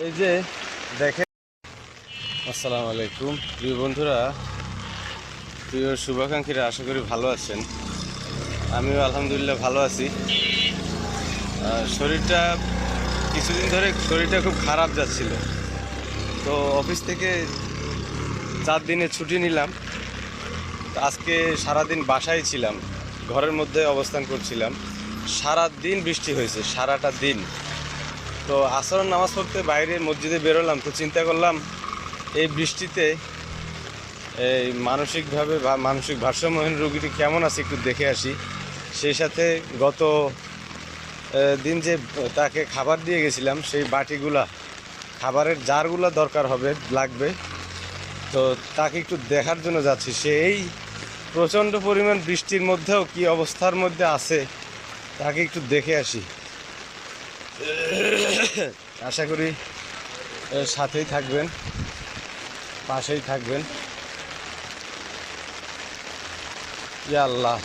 এই যে দেখেন, আসসালামু আলাইকুম প্রিয় বন্ধুরা, প্রিয় শুভাকাঙ্ক্ষীরা, আশা করি ভালো আছেন। আমিও আলহামদুলিল্লাহ ভালো আছি। শরীরটা কিছুদিন ধরে খুব খারাপ যাচ্ছিল, তো অফিস থেকে 4 দিনের ছুটি নিলাম। তো আজকে সারাদিন বাসায় ছিলাম, ঘরের মধ্যে অবস্থান করছিলাম। সারা দিন বৃষ্টি হয়েছে, সারাটা দিন। তো আসরের নামাজ পড়তে বাইরে মসজিদে বেরোলাম, তো চিন্তা করলাম এই বৃষ্টিতে এই মানসিকভাবে বা মানসিক ভারসাম্যহীন রোগীটি কেমন আছে একটু দেখে আসি। সেই সাথে গত দিন যে তাকে খাবার দিয়ে গেছিলাম, সেই বাটিগুলা, খাবারের জারগুলো দরকার লাগবে, তো তাকে একটু দেখার জন্য যাচ্ছি। সে এই প্রচণ্ড পরিমাণ বৃষ্টির মধ্যেও কি অবস্থার মধ্যে আছে তাকে একটু দেখে আসি। আশা করি সাথেই থাকবেন, পাশেই থাকবেন। ইয়া আল্লাহ,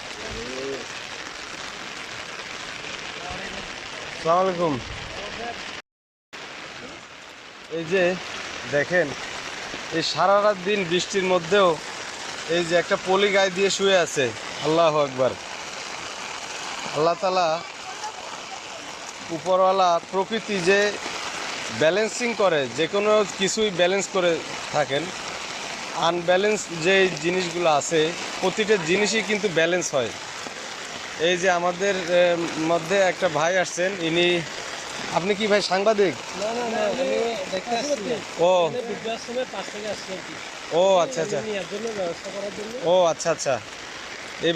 আসসালামু আলাইকুম। এই যে দেখেন, এই সারা রাত দিন বৃষ্টির মধ্যেও এই যে একটা পলি গায়ে দিয়ে শুয়ে আছে। আল্লাহু আকবার। আল্লাহ তাআলা, উপরওয়ালা, প্রকৃতি যে ব্যালেন্সিং করে, যে কোনো কিছুই ব্যালেন্স করে থাকেন। আনব্যালেন্স যে জিনিসগুলো আছে, প্রতিটা জিনিসই কিন্তু ব্যালেন্স হয়। এই যে আমাদের মধ্যে একটা ভাই আসছেন, ইনি, আপনি কি ভাই সাংবাদিক? না না না, আমি দেখতে আসছি। ও এখানে বৃদ্ধাশ্রমের পাশ থেকে আসছি আর কি। ও আচ্ছা আচ্ছা, নেওয়ার জন্য, ব্যবস্থা করার জন্য। ও আচ্ছা আচ্ছা।